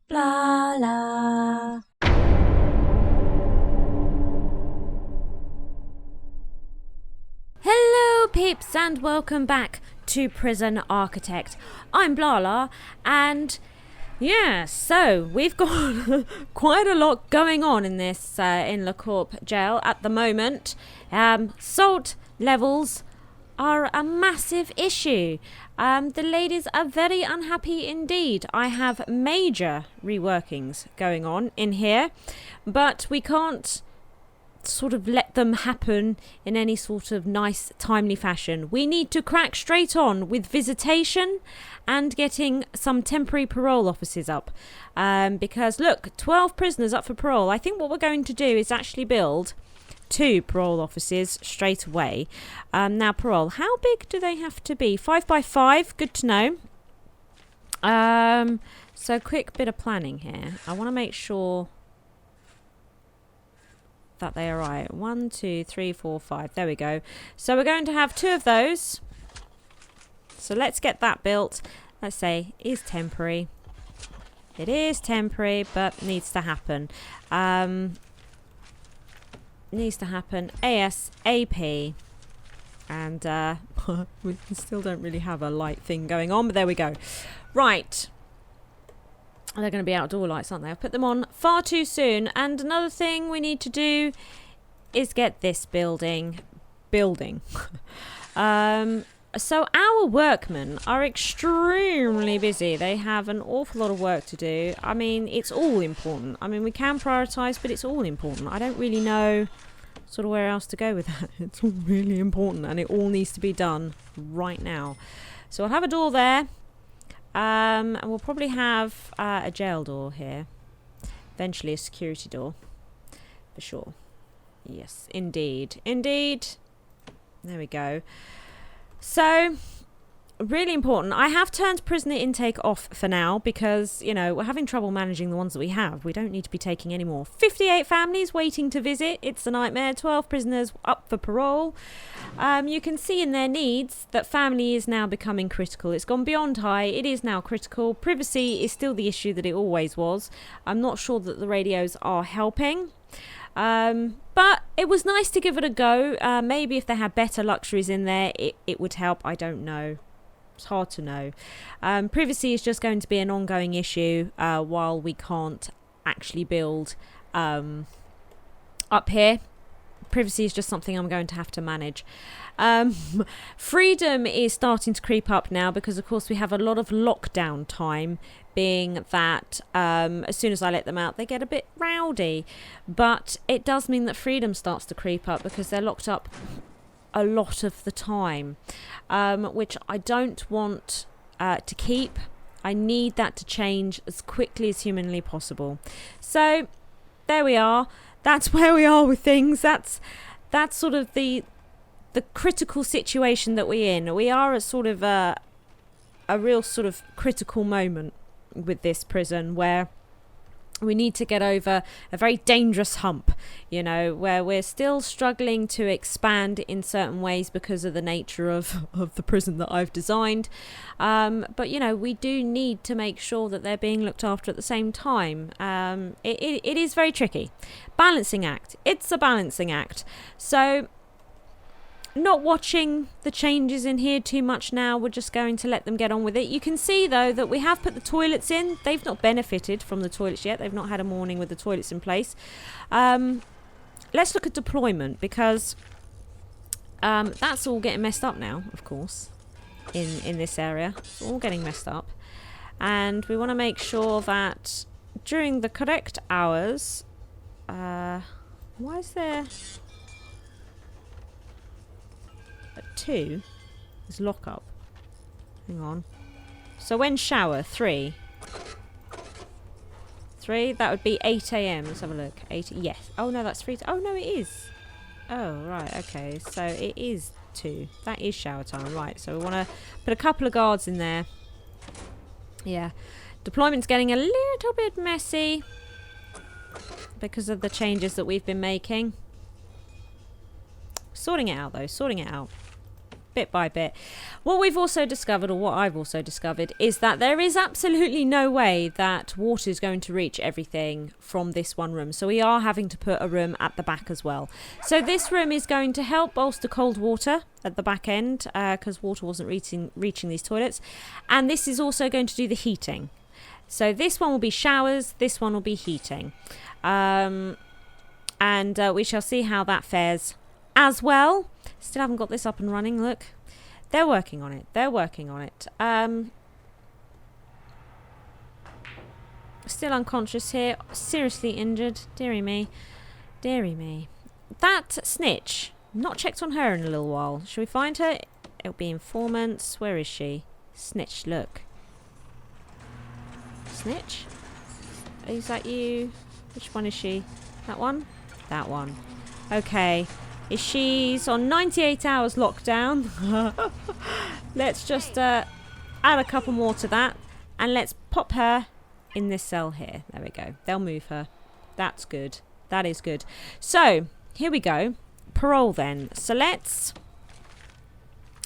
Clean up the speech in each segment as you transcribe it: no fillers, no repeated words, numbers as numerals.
Blarla. Hello peeps and welcome back to Prison Architect. I'm Blarla and yeah, so we've got quite a lot going on in this in LaCorp jail at the moment. Salt levels are a massive issue. The ladies are very unhappy indeed. I have major reworkings going on in here, but we can't sort of let them happen in any sort of nice, timely fashion. We need to crack straight on with visitation and getting some temporary parole offices up. Because look, 12 prisoners up for parole. I think what we're going to do is actually build 2 parole offices straight away. Now parole, how big do they have to be? 5 by 5, good to know. So quick bit of planning here. I want to make sure that they are right. 1, 2, 3, 4, 5. There we go. So we're going to have 2 of those. So let's get that built. Let's say is temporary. It is temporary, but needs to happen. Needs to happen ASAP. And we still don't really have a light thing going on, but there we go. Right. They're going to be outdoor lights, aren't they? I've put them on far too soon. And another thing we need to do is get this building. So our workmen are extremely busy. They have an awful lot of work to do. I mean, it's all important. I mean, we can prioritise, but it's all important. I don't really know sort of where else to go with that. It's all really important and it all needs to be done right now. So I'll have a door there. And we'll probably have a jail door here. Eventually a security door. For sure. Yes, indeed. Indeed. There we go. So, really important. I have turned prisoner intake off for now because, you know, we're having trouble managing the ones that we have. We don't need to be taking any more. 58 families waiting to visit. It's a nightmare. 12 prisoners up for parole. You can see in their needs that family is now becoming critical. It's gone beyond high. It is now critical. Privacy is still the issue that it always was. I'm not sure that the radios are helping. But it was nice to give it a go. Maybe if they had better luxuries in there, it would help. I don't know. It's hard to know. Privacy is just going to be an ongoing issue while we can't actually build up here. Privacy is just something I'm going to have to manage. Freedom is starting to creep up now because, of course, we have a lot of lockdown time, being that as soon as I let them out, they get a bit rowdy. But it does mean that freedom starts to creep up because they're locked up a lot of the time, which I don't want to keep. I need that to change as quickly as humanly possible. So there we are. That's where we are with things. That's sort of the critical situation that we're in. We are at sort of a real sort of critical moment with this prison where we need to get over a very dangerous hump, you know, where we're still struggling to expand in certain ways because of the nature of the prison that I've designed. But, you know, we do need to make sure that they're being looked after at the same time. It is very tricky. Balancing act. It's a balancing act. So not watching the changes in here too much now. We're just going to let them get on with it. You can see though that we have put the toilets in. They've not benefited from the toilets yet. They've not had a morning with the toilets in place. Let's look at deployment because that's all getting messed up now, of course, in this area. It's all getting messed up. And we want to make sure that during the correct hours, why is there 2 is lock up. Hang on. So when shower 3, that would be 8 a.m. Let's have a look. 8. Yes. Oh no, that's 3. Oh no, it is. Oh right. Okay. So it is 2. That is shower time. Right. So we want to put a couple of guards in there. Yeah. Deployment's getting a little bit messy because of the changes that we've been making. Sorting it out though. Sorting it out. bit by bit. What we've also discovered, or what I've also discovered, is that there is absolutely no way that water is going to reach everything from this one room. So we are having to put a room at the back as well. So this room is going to help bolster cold water at the back end, because water wasn't reaching these toilets. And this is also going to do the heating. So this one will be showers, this one will be heating. And we shall see how that fares as well. Still haven't got this up and running, look. They're working on it. They're working on it. Still unconscious here. Seriously injured. Dearie me. Dearie me. That snitch. Not checked on her in a little while. Shall we find her? It'll be informants. Where is she? Snitch, look. Snitch? Is that you? Which one is she? That one? That one. Okay. Is she's on 98 hours lockdown? Let's just add a couple more to that. And let's pop her in this cell here. There we go. They'll move her. That's good. That is good. So, here we go. Parole then. So let's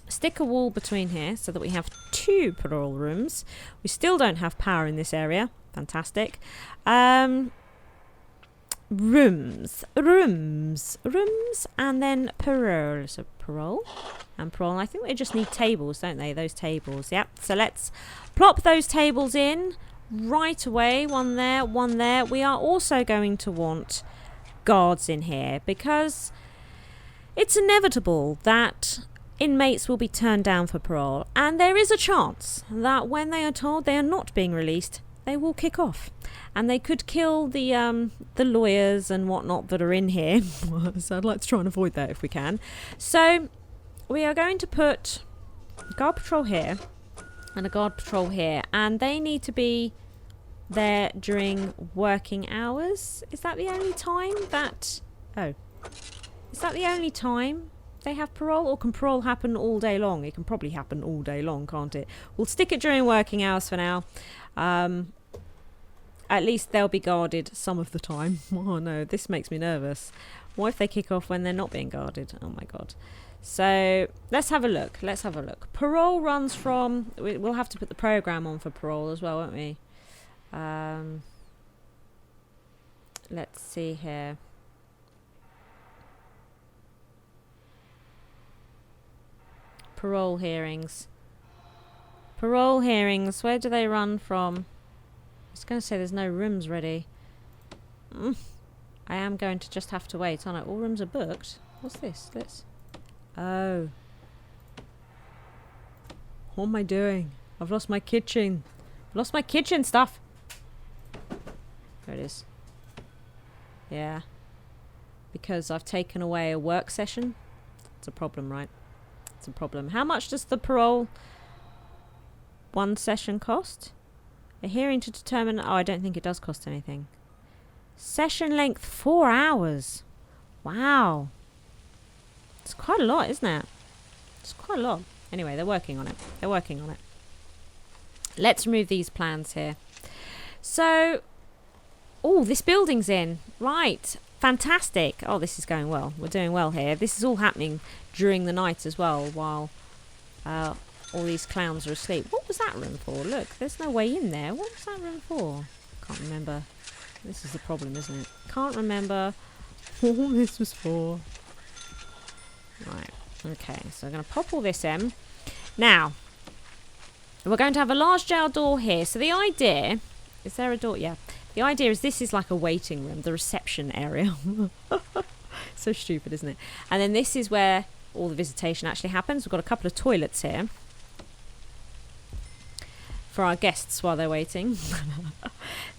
stick a wall between here so that we have 2 parole rooms. We still don't have power in this area. Fantastic. Rooms, and then parole. So parole and parole. I think they just need tables, don't they? Those tables. Yep. So let's plop those tables in right away. One there, one there. We are also going to want guards in here because it's inevitable that inmates will be turned down for parole, and there is a chance that when they are told they are not being released, they will kick off, and they could kill the lawyers and whatnot that are in here. So I'd like to try and avoid that if we can. So we are going to put a guard patrol here and a guard patrol here, and they need to be there during working hours. Is that the only time that... Oh. Is that the only time they have parole, or can parole happen all day long? It can probably happen all day long, can't it? We'll stick it during working hours for now. At least they'll be guarded some of the time. Oh no, this makes me nervous. What if they kick off when they're not being guarded? Oh my god. So let's have a look. Let's have a look. Parole runs from... We'll have to put the program on for parole as well, won't we? Let's see here. Parole hearings. Parole hearings. Where do they run from? I was going to say there's no rooms ready. I am going to just have to wait, aren't I? All rooms are booked. What's this? Let's... Oh. What am I doing? I've lost my kitchen. I've lost my kitchen stuff. There it is. Yeah. Because I've taken away a work session. It's a problem, right? It's a problem. How much does the parole one session cost? A hearing to determine... Oh, I don't think it does cost anything. Session length 4 hours. Wow. It's quite a lot, isn't it? It's quite a lot. Anyway, they're working on it. They're working on it. Let's remove these plans here. So... Oh, this building's in. Right. Fantastic. Oh, this is going well. We're doing well here. This is all happening during the night as well, while all these clowns are asleep. What was that room for? Look, there's no way in there. What was that room for? Can't remember. This is the problem, isn't it? Can't remember what this was for. Right. Okay, so I'm going to pop all this in. Now, we're going to have a large jail door here. So the idea... Is there a door? Yeah. The idea is this is like a waiting room, the reception area. So stupid, isn't it? And then this is where all the visitation actually happens. We've got a couple of toilets here for our guests while they're waiting.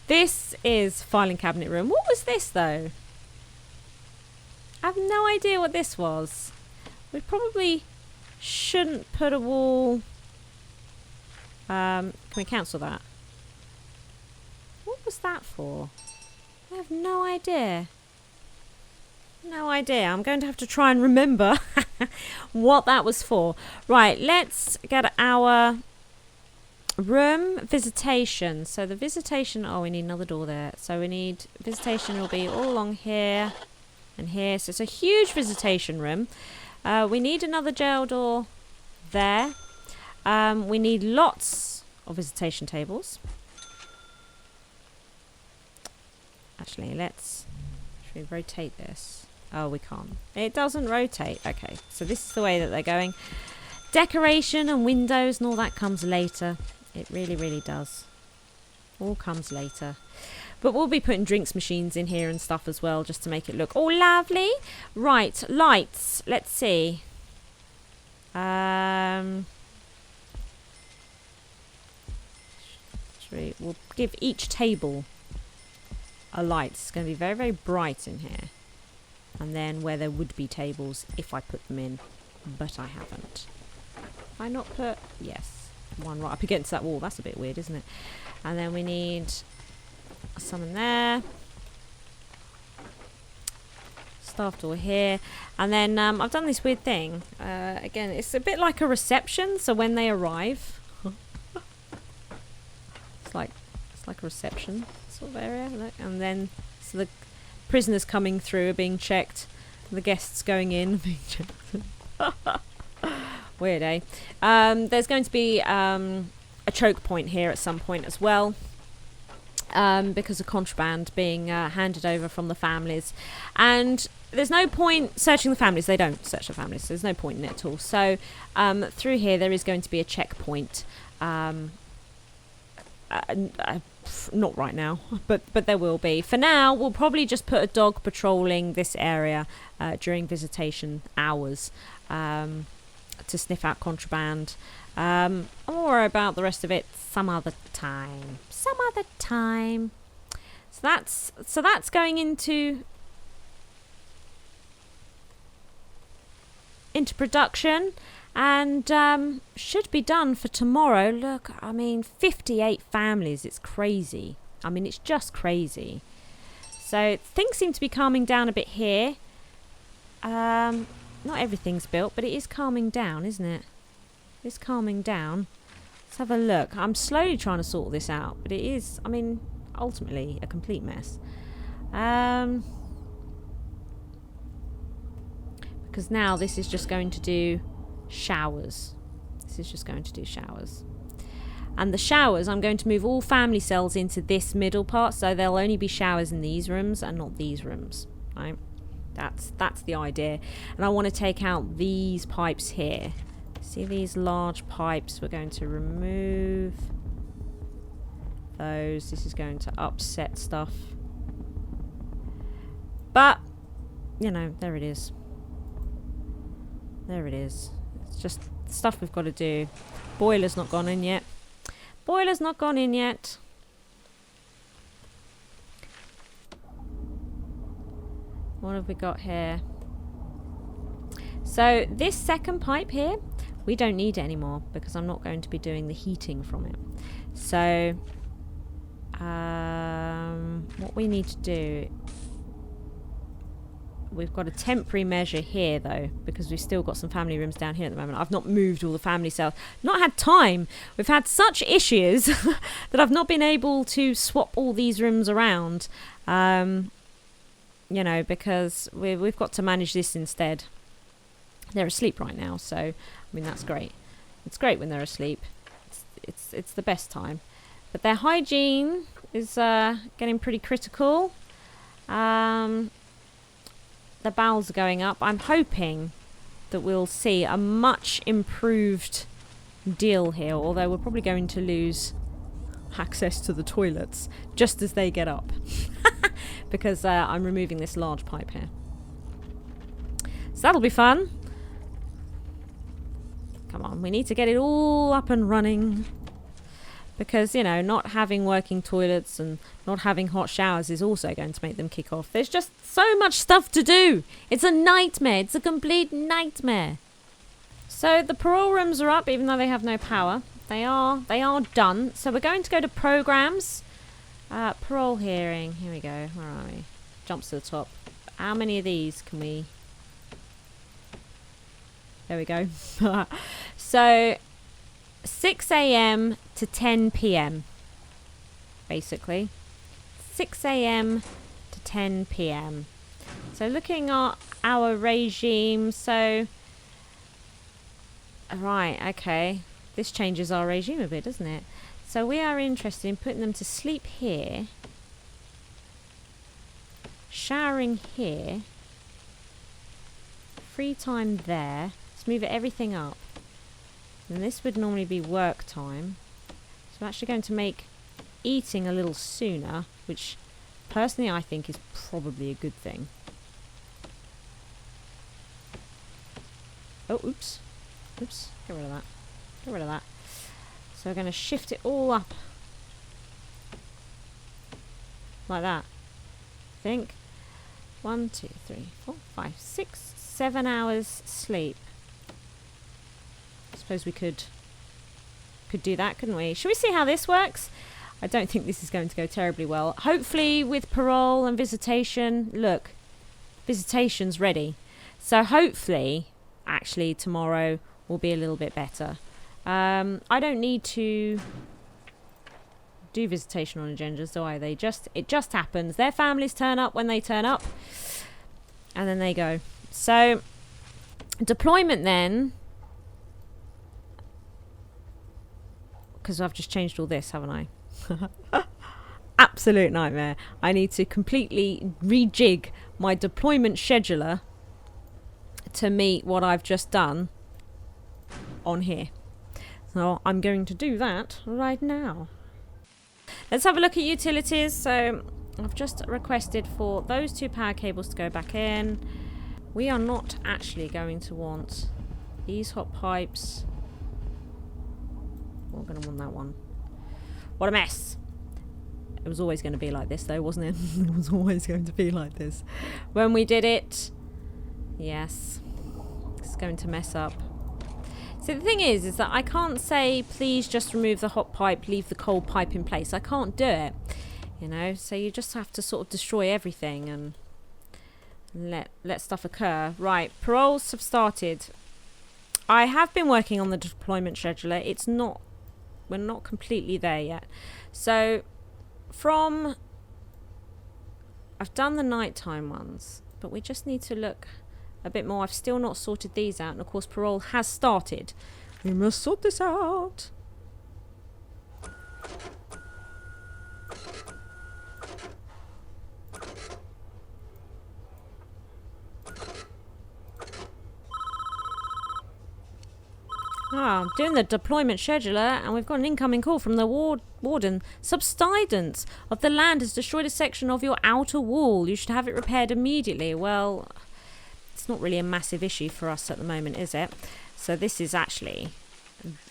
This is filing cabinet room. What was this, though? I have no idea what this was. We probably shouldn't put a wall... can we cancel that? What was that for? I have no idea. No idea. I'm going to have to try and remember what that was for. Right, let's get our room visitation. So the visitation... Oh, we need another door there. So we need... Visitation will be all along here and here. So it's a huge visitation room. We need another jail door there. We need lots of visitation tables. Actually, should we rotate this? Oh, we can't. It doesn't rotate. Okay, so this is the way that they're going. Decoration and windows and all that comes later. It really, really does. All comes later. But we'll be putting drinks machines in here and stuff as well, just to make it look all lovely. Right, lights. Let's see. We'll give each table a light. It's going to be very, very bright in here. And then where there would be tables if I put them in, but I haven't. Have I not put? Yes, one right up against that wall. That's a bit weird, isn't it? And then we need some in there. Staff door here. And then I've done this weird thing. Again, it's a bit like a reception. So when they arrive, it's like a reception sort of area. Look. And then so the prisoners coming through are being checked. The guests going in being checked. Weird, eh? There's going to be a choke point here at some point as well. Because of contraband being handed over from the families. And there's no point searching the families. They don't search the families, so there's no point in it at all. So through here there is going to be a checkpoint. Not right now, but there will be. For now, we'll probably just put a dog patrolling this area during visitation hours to sniff out contraband. I'll worry about the rest of it some other time. Some other time. So that's going into production, and should be done for tomorrow. Look, I mean, 58 families. It's crazy. I mean, it's just crazy. So things seem to be calming down a bit here. Not everything's built, but it is calming down, isn't it? It's calming down. Let's have a look. I'm slowly trying to sort this out, but it is, I mean, ultimately a complete mess. Because now this is just going to do showers. This is just going to do showers. And the showers, I'm going to move all family cells into this middle part, so there'll only be showers in these rooms and not these rooms, right? That's the idea. And I want to take out these pipes here. See these large pipes? We're going to remove those. This is going to upset stuff. But, you know, there it is. There it is. It's just stuff we've got to do. Boiler's not gone in yet. Boiler's not gone in yet. What have we got here? So this second pipe here, we don't need it anymore because I'm not going to be doing the heating from it. So what we need to do, we've got a temporary measure here though, because we've still got some family rooms down here at the moment. I've not moved all the family cells. Not had time. We've had such issues that I've not been able to swap all these rooms around. You know, because we've got to manage this instead. They're asleep right now, so I mean that's great. It's great when they're asleep. It's the best time. But their hygiene is getting pretty critical. The bowels are going up. I'm hoping that we'll see a much improved deal here, although we're probably going to lose access to the toilets just as they get up. Because I'm removing this large pipe here. So that'll be fun. Come on, we need to get it all up and running. Because, you know, not having working toilets and not having hot showers is also going to make them kick off. There's just so much stuff to do. It's a nightmare. It's a complete nightmare. So the parole rooms are up, even though they have no power. They are done. So we're going to go to programs. Parole hearing. Here we go. Where are we? Jumps to the top. How many of these can we... There we go. So 6 a.m. to 10 p.m. basically. 6 a.m. to 10 p.m. So looking at our regime, so Right, okay. This changes our regime a bit, doesn't it? So we are interested in putting them to sleep here. Showering here. Free time there. Let's move everything up. And this would normally be work time. So I'm actually going to make eating a little sooner, which personally I think is probably a good thing. Oh, oops. Oops. Get rid of that. Get rid of that. So we're going to shift it all up. Like that. I think. 1, 2, 3, 4, 5, 6, 7 hours sleep. I suppose we could do that, couldn't we? Should we see how this works? I don't think this is going to go terribly well. Hopefully with parole and visitation, look, visitation's ready. So hopefully, actually tomorrow will be a little bit better. I don't need to do visitation on agendas, do I? It just happens. Their families turn up when they turn up, and then they go. So deployment then, because I've just changed all this, haven't I? Absolute nightmare. I need to completely rejig my deployment scheduler to meet what I've just done on here. So I'm going to do that right now. Let's have a look at utilities. So I've just requested for those 2 power cables to go back in. We are not actually going to want these hot pipes. We're going to want that one. What a mess. It was always going to be like this though, wasn't it? It was always going to be like this. When we did it, yes, it's going to mess up. So the thing is that I can't say, please just remove the hot pipe, leave the cold pipe in place. I can't do it, you know. So you just have to sort of destroy everything and let stuff occur. Right, paroles have started. I have been working on the deployment scheduler. We're not completely there yet. So I've done the nighttime ones, but we just need to look a bit more. I've still not sorted these out, and of course parole has started. We must sort this out. I'm doing the deployment scheduler, and we've got an incoming call from the warden. Subsidence of the land has destroyed a section of your outer wall. You should have it repaired immediately. Well, it's not really a massive issue for us at the moment, is it? So this is actually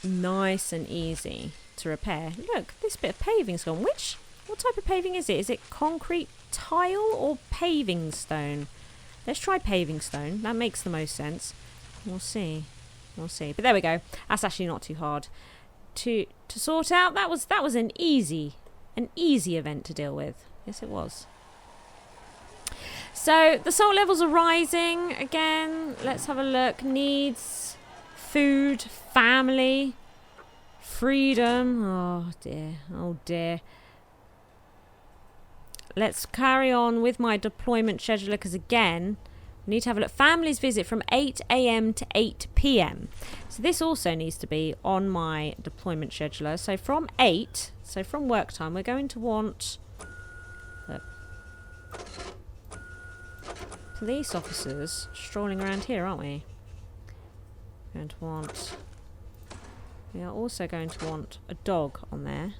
nice and easy to repair. Look, this bit of paving's gone. What type of paving is it? Is it concrete tile or paving stone? Let's try paving stone. That makes the most sense. We'll see. We'll see. But there we go. That's actually not too hard to sort out. That was an easy event to deal with. Yes, it was. So the salt levels are rising again. Let's have a look. Needs, food, family, freedom. Oh dear. Oh dear. Let's carry on with my deployment scheduler, because again, we need to have a look. Families visit from 8 a.m. to 8 p.m. So this also needs to be on my deployment scheduler. So from 8, so from work time, we're going to want police officers strolling around here, aren't we? We are also going to want a dog on there.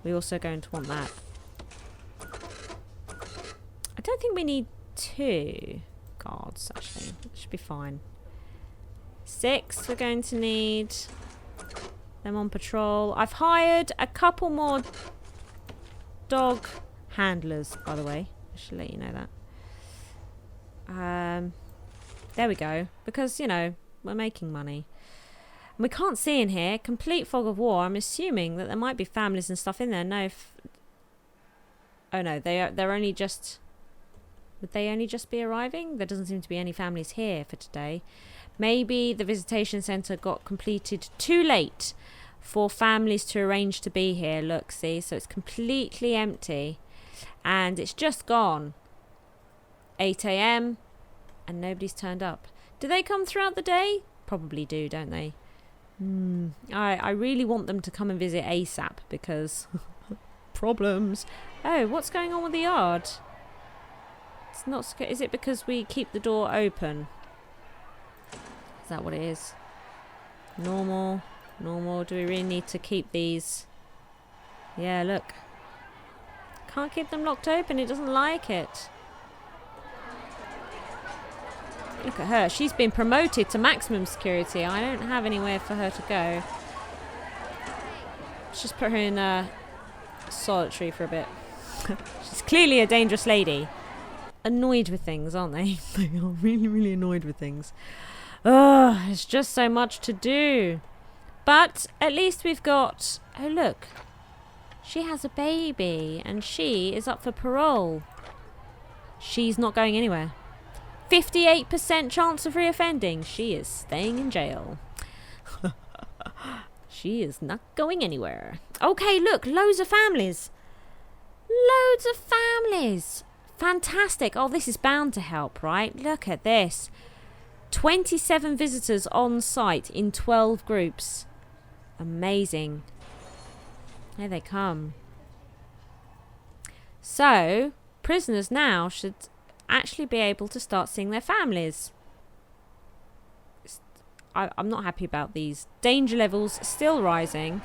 We're also going to want that. I don't think we need 2 guards, actually. It should be fine. 6, we're going to need them on patrol. I've hired a couple more dog handlers, by the way. I should let you know that. There we go. Because, you know, we're making money. And we can't see in here. Complete fog of war. I'm assuming that there might be families and stuff in there. No. Oh no, they're only just... Would they only just be arriving? There doesn't seem to be any families here for today. Maybe the visitation centre got completed too late for families to arrange to be here. Look, see? So it's completely empty. And it's just gone 8 a.m. and nobody's turned up. Do they come throughout the day? probably do, don't they? I really want them to come and visit ASAP because problems. Oh, what's going on with the yard? It's not. Is it because we keep the door open? Is that what it is? Normal. Do we really need to keep these? Yeah, look. Can't keep them locked open. It doesn't like it. Look at her. She's been promoted to maximum security. I don't have anywhere for her to go. Let's just put her in solitary for a bit. She's clearly a dangerous lady. Annoyed with things, aren't they? They are really, really annoyed with things. Ugh, it's just so much to do. But at least we've got... Oh, look. She has a baby and she is up for parole. She's not going anywhere. 58% chance of reoffending. She is staying in jail. She is not going anywhere. Okay, look, loads of families. Loads of families. Fantastic. Oh, this is bound to help, right? Look at this. 27 visitors on site in 12 groups. Amazing. Here they come. So, prisoners now should actually be able to start seeing their families. I'm not happy about these. Danger levels still rising.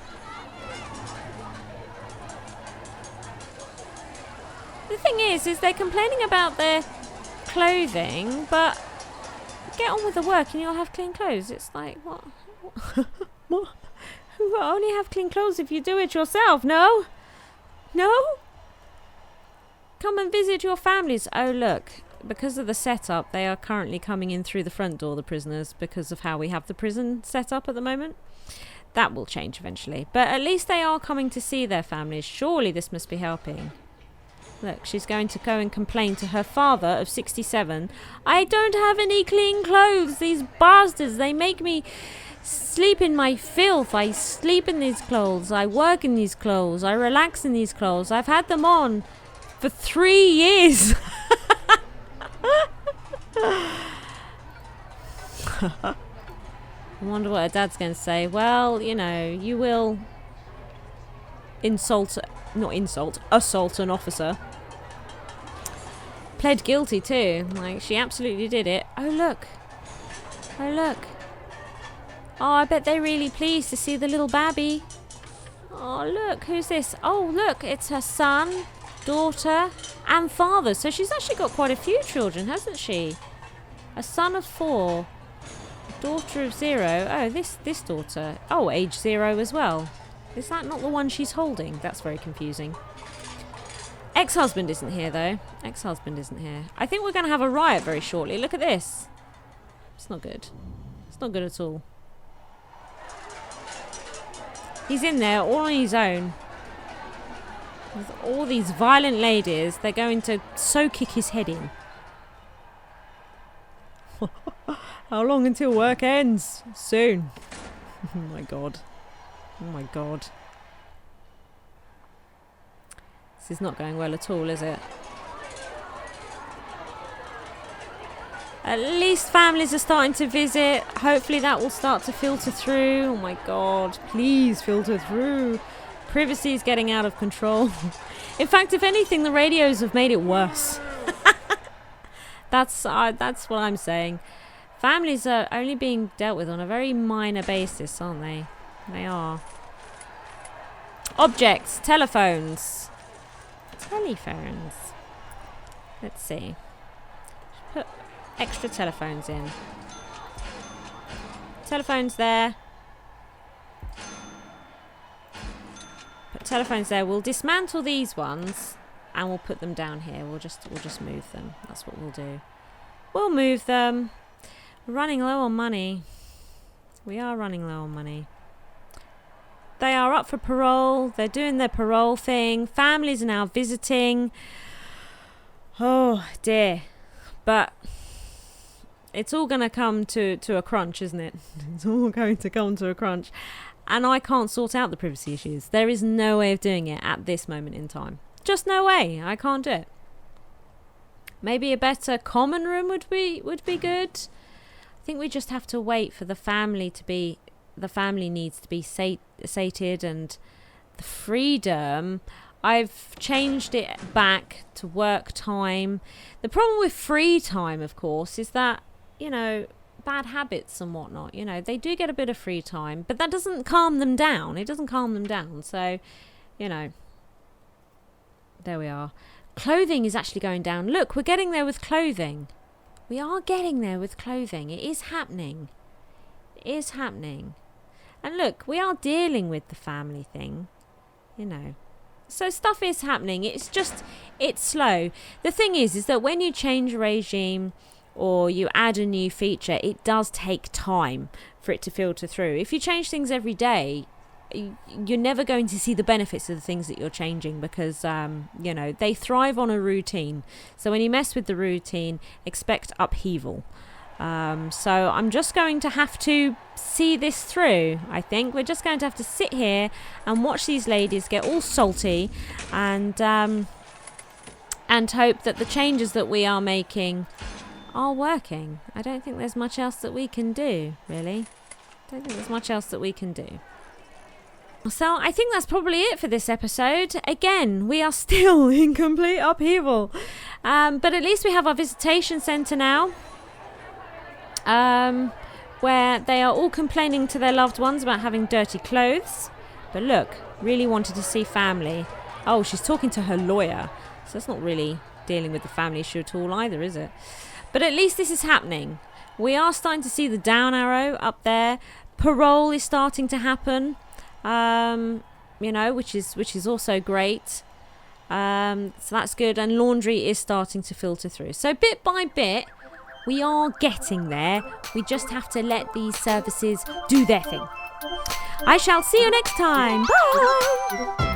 The thing is they're complaining about their clothing, but get on with the work and you'll have clean clothes. It's like, what? What? You only have clean clothes if you do it yourself. No? Come and visit your families. Oh, look. Because of the setup, they are currently coming in through the front door, the prisoners, because of how we have the prison set up at the moment. That will change eventually. But at least they are coming to see their families. Surely this must be helping. Look, she's going to go and complain to her father of 67. I don't have any clean clothes. These bastards, they make me sleep in my filth. I sleep in these clothes. I work in these clothes. I relax in these clothes. I've had them on for 3 years. I wonder what her dad's going to say. Well, you know, you will assault an officer. Pled guilty too. Like, she absolutely did it. Oh, look. Oh, I bet they're really pleased to see the little babby. Oh, look. Who's this? Oh, look. It's her son, daughter, and father. So she's actually got quite a few children, hasn't she? A son of 4. Daughter of 0. Oh, this daughter. Oh, age 0 as well. Is that not the one she's holding? That's very confusing. Ex-husband isn't here, though. Ex-husband isn't here. I think we're going to have a riot very shortly. Look at this. It's not good. It's not good at all. He's in there all on his own. With all these violent ladies, they're going to so kick his head in. How long until work ends? Soon. Oh my god. Oh my god. This is not going well at all, is it? At least families are starting to visit. Hopefully that will start to filter through. Oh my god. Please filter through. Privacy is getting out of control. In fact, if anything, the radios have made it worse. That's what I'm saying. Families are only being dealt with on a very minor basis, aren't they? They are. Objects. Telephones. Telephones. Let's see. Put extra telephones in. Telephones there. Put telephones there. We'll dismantle these ones and we'll put them down here. We'll just move them. That's what we'll do. We'll move them. We're running low on money. We are running low on money. They are up for parole. They're doing their parole thing. Families are now visiting. Oh dear. But it's all going to come to a crunch, isn't it? It's all going to come to a crunch. And I can't sort out the privacy issues. There is no way of doing it at this moment in time. Just no way. I can't do it. Maybe a better common room would be good. I think we just have to wait for the family needs to be sated, and the freedom. I've changed it back to work time. The problem with free time, of course, is that, bad habits and whatnot, they do get a bit of free time, but that doesn't calm them down. It doesn't calm them down. So, there we are. Clothing is actually going down. Look, we're getting there with clothing. We are getting there with clothing. It is happening. It is happening. And look, we are dealing with the family thing, So stuff is happening. It's slow. The thing is that when you change a regime or you add a new feature, it does take time for it to filter through. If you change things every day, you're never going to see the benefits of the things that you're changing, because they thrive on a routine. So when you mess with the routine, expect upheaval. So I'm just going to have to see this through. I think we're just going to have to sit here and watch these ladies get all salty, and hope that the changes that we are making are working. I don't think there's much else that we can do, really. So I think that's probably it for this episode. Again, we are still in complete upheaval. But at least we have our visitation centre now, where they are all complaining to their loved ones about having dirty clothes. But look, really wanted to see family. Oh, she's talking to her lawyer. So that's not really dealing with the family issue at all either, is it? But at least this is happening. We are starting to see the down arrow up there. Parole is starting to happen. Which is also great. So that's good. And laundry is starting to filter through. So bit by bit, we are getting there. We just have to let these services do their thing. I shall see you next time. Bye!